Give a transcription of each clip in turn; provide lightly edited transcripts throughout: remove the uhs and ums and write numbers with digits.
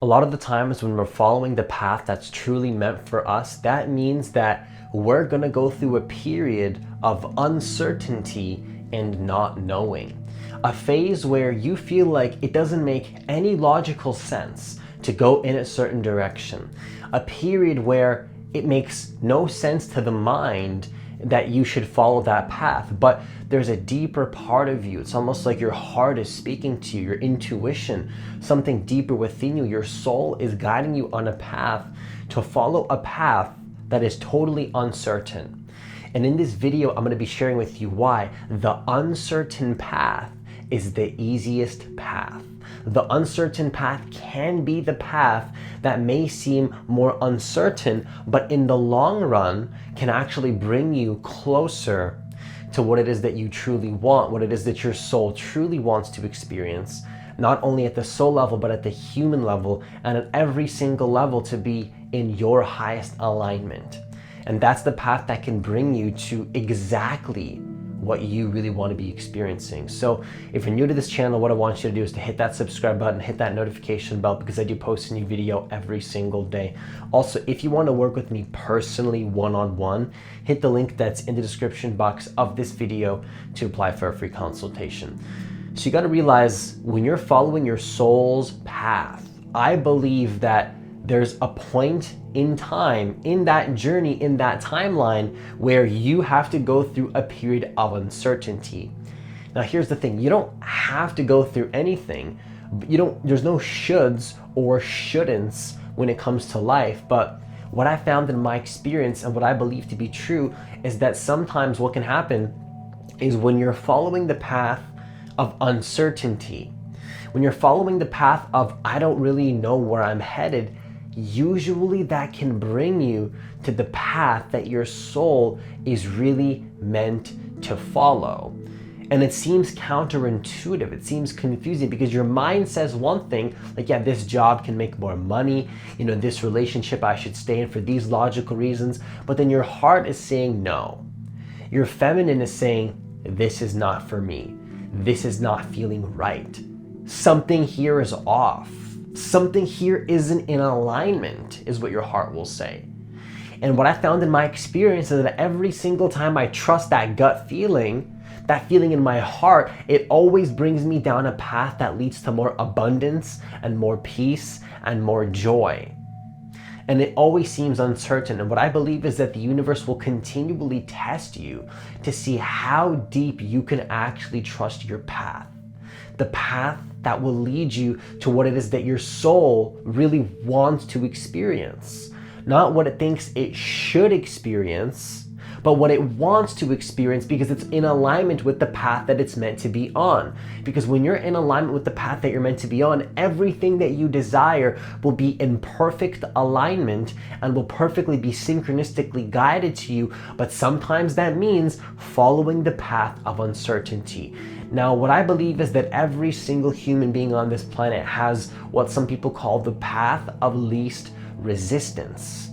A lot of the times when we're following the path that's truly meant for us, that means that we're going to go through a period of uncertainty and not knowing. A phase where you feel like it doesn't make any logical sense to go in a certain direction. A period where it makes no sense to the mind that you should follow that path, but there's a deeper part of you. It's almost like your heart is speaking to you, your intuition, something deeper within you. Your soul is guiding you on a path to follow a path that is totally uncertain. And in this video, I'm going to be sharing with you why the uncertain path is the easiest path. The uncertain path can be the path that may seem more uncertain, but in the long run can actually bring you closer to what it is that you truly want, what it is that your soul truly wants to experience, not only at the soul level, but at the human level and at every single level to be in your highest alignment. And that's the path that can bring you to exactly what you really want to be experiencing. So if you're new to this channel, what I want you to do is to hit that subscribe button, hit that notification bell, because I do post a new video every single day. Also, if you want to work with me personally one-on-one, hit the link that's in the description box of this video to apply for a free consultation. So you got to realize when you're following your soul's path, I believe that there's a point in time, in that journey, in that timeline, where you have to go through a period of uncertainty. Now, here's the thing. You don't have to go through anything. There's no shoulds or shouldn'ts when it comes to life. But what I found in my experience and what I believe to be true is that sometimes what can happen is when you're following the path of uncertainty, when you're following the path of, I don't really know where I'm headed, usually that can bring you to the path that your soul is really meant to follow. And it seems counterintuitive. It seems confusing because your mind says one thing, like, yeah, this job can make more money, this relationship I should stay in for these logical reasons. But then your heart is saying no. Your feminine is saying, this is not for me. This is not feeling right. Something here is off. Something here isn't in alignment, is what your heart will say. And what I found in my experience is that every single time I trust that gut feeling, that feeling in my heart, it always brings me down a path that leads to more abundance and more peace and more joy. And it always seems uncertain. And what I believe is that the universe will continually test you to see how deep you can actually trust your path. The path that will lead you to what it is that your soul really wants to experience. Not what it thinks it should experience, but what it wants to experience because it's in alignment with the path that it's meant to be on. Because when you're in alignment with the path that you're meant to be on, everything that you desire will be in perfect alignment and will perfectly be synchronistically guided to you. But sometimes that means following the path of uncertainty. Now, what I believe is that every single human being on this planet has what some people call the path of least resistance.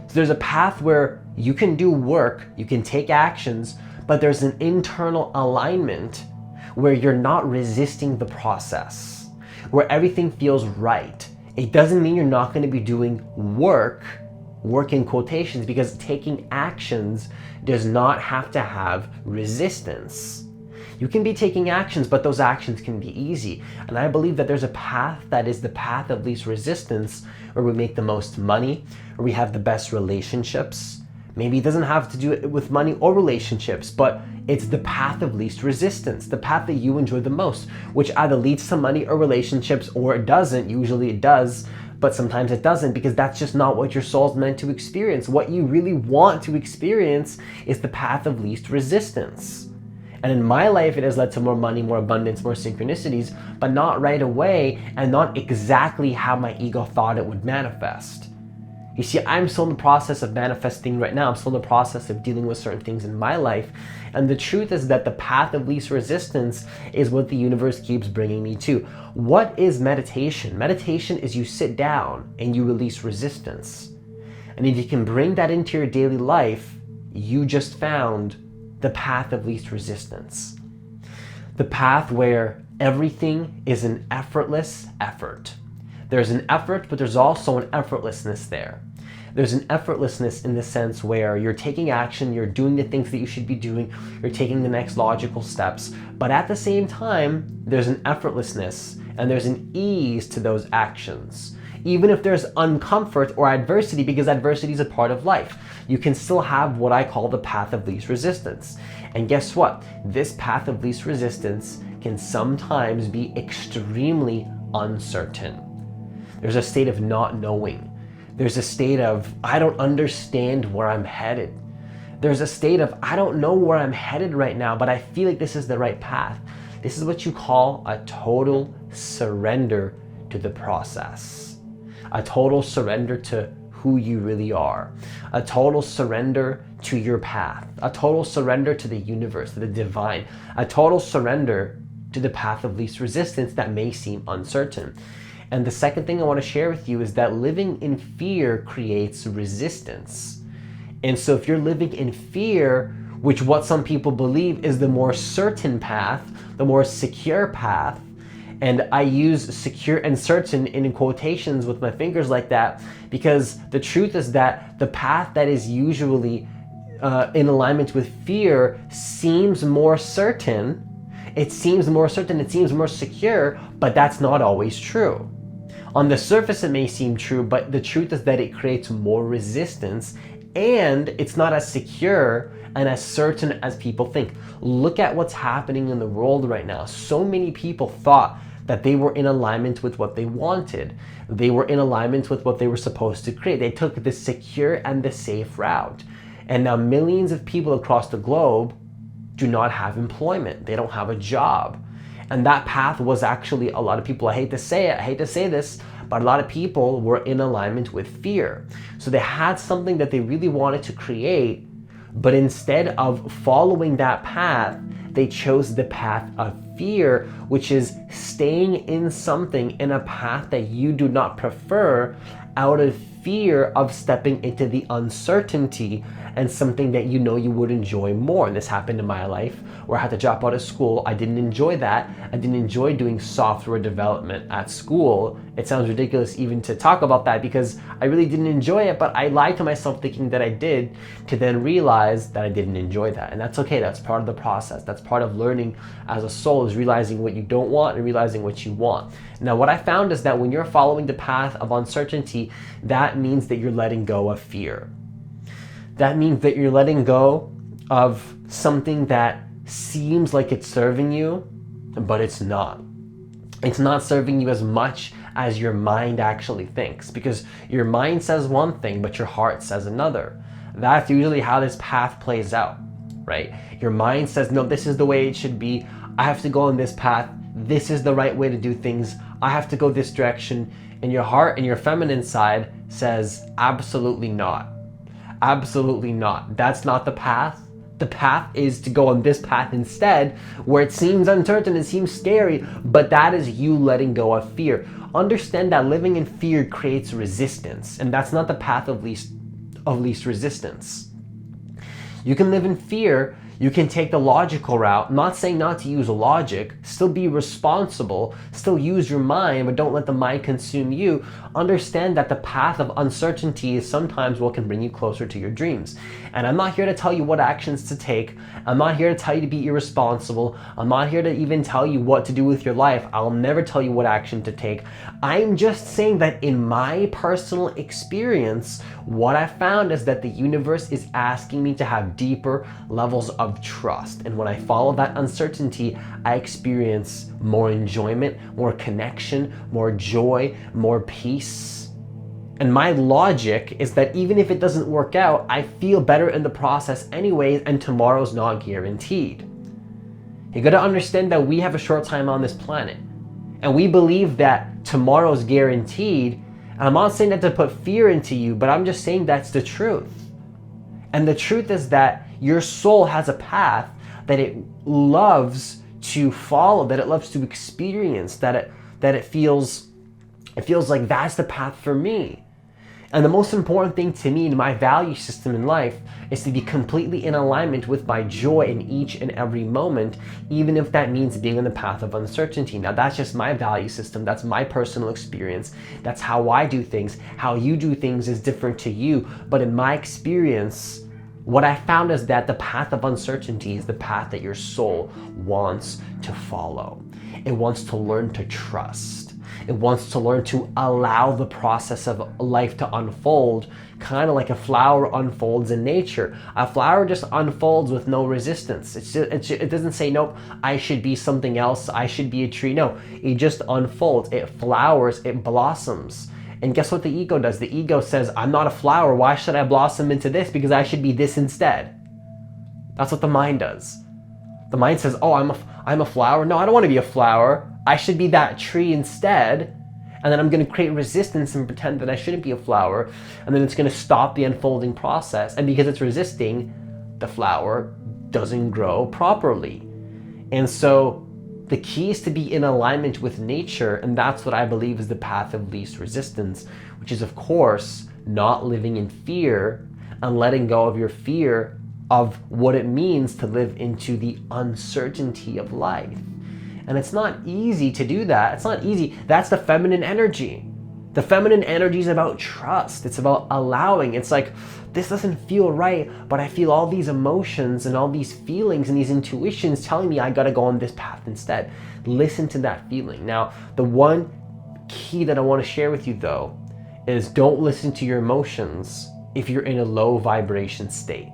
So there's a path where you can do work, you can take actions, but there's an internal alignment where you're not resisting the process, where everything feels right. It doesn't mean you're not going to be doing work in quotations, because taking actions does not have to have resistance. You can be taking actions, but those actions can be easy. And I believe that there's a path that is the path of least resistance, where we make the most money, where we have the best relationships. Maybe it doesn't have to do it with money or relationships, but it's the path of least resistance, the path that you enjoy the most, which either leads to money or relationships, or it doesn't. Usually it does, but sometimes it doesn't, because that's just not what your soul's meant to experience. What you really want to experience is the path of least resistance. And in my life, it has led to more money, more abundance, more synchronicities, but not right away and not exactly how my ego thought it would manifest. You see, I'm still in the process of manifesting right now. I'm still in the process of dealing with certain things in my life. And the truth is that the path of least resistance is what the universe keeps bringing me to. What is meditation? Meditation is you sit down and you release resistance. And if you can bring that into your daily life, you just found the path of least resistance. The path where everything is an effortless effort. There's an effort, but there's also an effortlessness there. There's an effortlessness in the sense where you're taking action, you're doing the things that you should be doing, you're taking the next logical steps, but at the same time, there's an effortlessness and there's an ease to those actions. Even if there's uncomfort or adversity, because adversity is a part of life, you can still have what I call the path of least resistance. And guess what? This path of least resistance can sometimes be extremely uncertain. There's a state of not knowing. There's a state of, I don't understand where I'm headed. There's a state of, I don't know where I'm headed right now, but I feel like this is the right path. This is what you call a total surrender to the process. A total surrender to who you really are. A total surrender to your path. A total surrender to the universe, to the divine. A total surrender to the path of least resistance that may seem uncertain. And the second thing I want to share with you is that living in fear creates resistance. And so if you're living in fear, which what some people believe is the more certain path, the more secure path, and I use secure and certain in quotations with my fingers like that, because the truth is that the path that is usually in alignment with fear seems more certain. It seems more certain, it seems more secure, but that's not always true. On the surface, it may seem true, but the truth is that it creates more resistance and it's not as secure and as certain as people think. Look at what's happening in the world right now. So many people thought that they were in alignment with what they wanted. They were in alignment with what they were supposed to create. They took the secure and the safe route. And now millions of people across the globe do not have employment. They don't have a job. And that path was actually, a lot of people, I hate to say it, I hate to say this, but a lot of people were in alignment with fear. So they had something that they really wanted to create, but instead of following that path, they chose the path of fear, which is staying in something in a path that you do not prefer out of fear of stepping into the uncertainty and something that you know you would enjoy more. And this happened in my life where I had to drop out of school. I didn't enjoy that. I didn't enjoy doing software development at school. It sounds ridiculous even to talk about that because I really didn't enjoy it, but I lied to myself thinking that I did, to then realize that I didn't enjoy that. And that's okay. That's part of the process. That's part of learning as a soul, is realizing what you don't want and realizing what you want. Now, what I found is that when you're following the path of uncertainty, that means that you're letting go of fear. That means that you're letting go of something that seems like it's serving you, but it's not. It's not serving you as much as your mind actually thinks, because your mind says one thing, but your heart says another. That's usually how this path plays out, right? Your mind says, no, this is the way it should be. I have to go on this path. This is the right way to do things. I have to go this direction. And your heart and your feminine side says, absolutely not. Absolutely not. That's not the path. The path is to go on this path instead, where it seems uncertain, it seems scary, but that is you letting go of fear. Understand that living in fear creates resistance, and that's not the path of least resistance. You can live in fear. You can take the logical route. I'm not saying not to use logic. Still be responsible. Still use your mind, but don't let the mind consume you. Understand that the path of uncertainty is sometimes what can bring you closer to your dreams. And I'm not here to tell you what actions to take. I'm not here to tell you to be irresponsible. I'm not here to even tell you what to do with your life. I'll never tell you what action to take. I'm just saying that in my personal experience, what I found is that the universe is asking me to have deeper levels of trust. And when I follow that uncertainty, I experience more enjoyment, more connection, more joy, more peace. And my logic is that even if it doesn't work out, I feel better in the process anyways, and tomorrow's not guaranteed. You gotta understand that we have a short time on this planet, and we believe that tomorrow's guaranteed. And I'm not saying that to put fear into you, but I'm just saying that's the truth. And the truth is that your soul has a path that it loves to follow, that it loves to experience, that it feels like that's the path for me. And the most important thing to me in my value system in life is to be completely in alignment with my joy in each and every moment, even if that means being on the path of uncertainty. Now, that's just my value system. That's my personal experience. That's how I do things. How you do things is different to you. But in my experience, what I found is that the path of uncertainty is the path that your soul wants to follow. It wants to learn to trust. It wants to learn to allow the process of life to unfold, kind of like a flower unfolds in nature. A flower just unfolds with no resistance. It doesn't say, nope, I should be something else, I should be a tree. No, it just unfolds, it flowers, it blossoms. And guess what the ego does? The ego says, I'm not a flower, why should I blossom into this? Because I should be this instead. That's what the mind does. The mind says, oh, I'm a flower. No, I don't want to be a flower. I should be that tree instead. And then I'm going to create resistance and pretend that I shouldn't be a flower. And then it's going to stop the unfolding process. And because it's resisting, the flower doesn't grow properly. And so the key is to be in alignment with nature. And that's what I believe is the path of least resistance, which is, of course, not living in fear and letting go of your fear of what it means to live into the uncertainty of life. And it's not easy to do that. It's not easy. That's the feminine energy. The feminine energy is about trust. It's about allowing. It's like, this doesn't feel right, but I feel all these emotions and all these feelings and these intuitions telling me I gotta go on this path instead. Listen to that feeling. Now, the one key that I want to share with you though is don't listen to your emotions if you're in a low vibration state.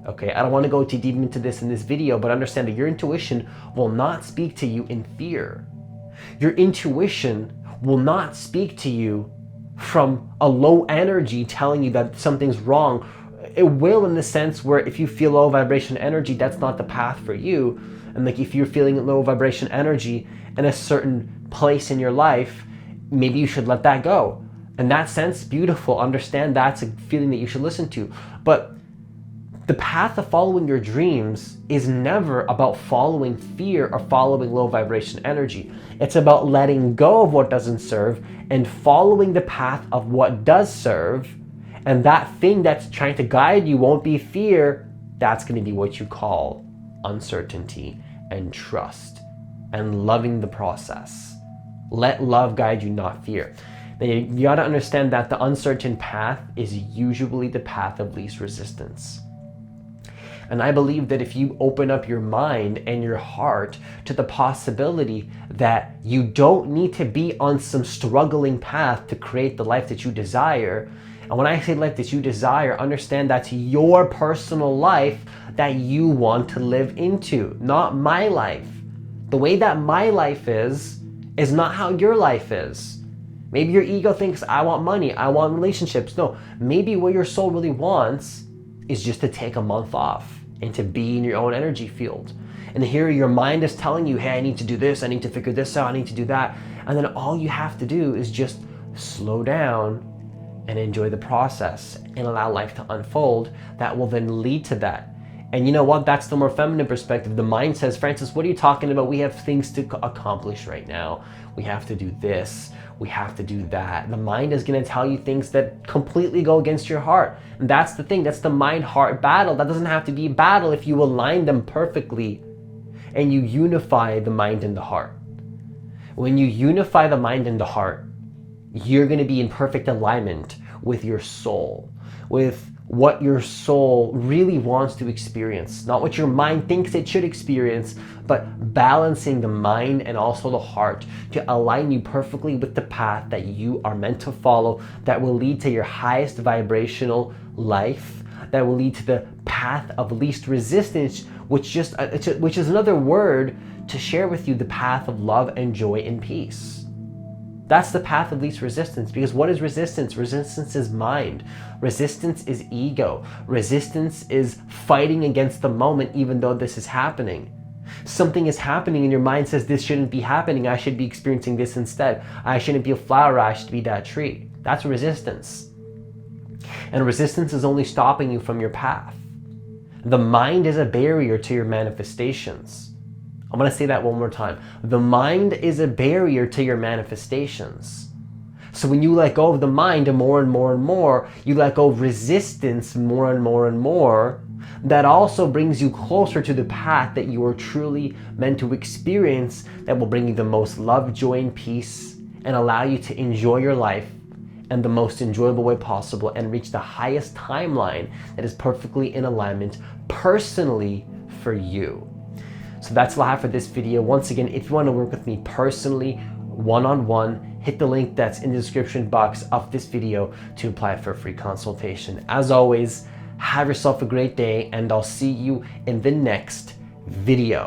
Okay, I don't want to go too deep into this in this video, but understand that your intuition will not speak to you in fear. Your intuition will not speak to you from a low energy telling you that something's wrong. It will in the sense where if you feel low vibration energy, that's not the path for you. And like if you're feeling low vibration energy in a certain place in your life, maybe you should let that go. In that sense, beautiful. Understand that's a feeling that you should listen to. But the path of following your dreams is never about following fear or following low vibration energy. It's about letting go of what doesn't serve and following the path of what does serve. And that thing that's trying to guide you won't be fear. That's going to be what you call uncertainty and trust and loving the process. Let love guide you, not fear. Now you got to understand that the uncertain path is usually the path of least resistance. And I believe that if you open up your mind and your heart to the possibility that you don't need to be on some struggling path to create the life that you desire, and when I say life that you desire, understand that's your personal life that you want to live into, not my life. The way that my life is not how your life is. Maybe your ego thinks, I want money, I want relationships. No, maybe what your soul really wants is just to take a month off and to be in your own energy field. And here your mind is telling you, hey, I need to do this, I need to figure this out, I need to do that. And then all you have to do is just slow down and enjoy the process and allow life to unfold. That will then lead to that. And you know what? That's the more feminine perspective. The mind says, Francis, what are you talking about? We have things to accomplish right now. We have to do this. We have to do that. The mind is going to tell you things that completely go against your heart. And that's the thing. That's the mind-heart battle. That doesn't have to be a battle if you align them perfectly and you unify the mind and the heart. When you unify the mind and the heart, you're going to be in perfect alignment with your soul, with what your soul really wants to experience, not what your mind thinks it should experience, but balancing the mind and also the heart to align you perfectly with the path that you are meant to follow, that will lead to your highest vibrational life, that will lead to the path of least resistance, which is another word to share with you the path of love and joy and peace. That's the path of least resistance, because what is resistance? Resistance is mind. Resistance is ego. Resistance is fighting against the moment even though this is happening. Something is happening and your mind says this shouldn't be happening, I should be experiencing this instead. I shouldn't be a flower, I should be that tree. That's resistance. And resistance is only stopping you from your path. The mind is a barrier to your manifestations. I'm going to say that one more time. The mind is a barrier to your manifestations. So when you let go of the mind more and more and more, you let go of resistance more and more and more, that also brings you closer to the path that you are truly meant to experience, that will bring you the most love, joy, and peace, and allow you to enjoy your life in the most enjoyable way possible and reach the highest timeline that is perfectly in alignment personally for you. So that's all I have for this video. Once again, if you want to work with me personally, one-on-one, hit the link that's in the description box of this video to apply for a free consultation. As always, have yourself a great day, and I'll see you in the next video.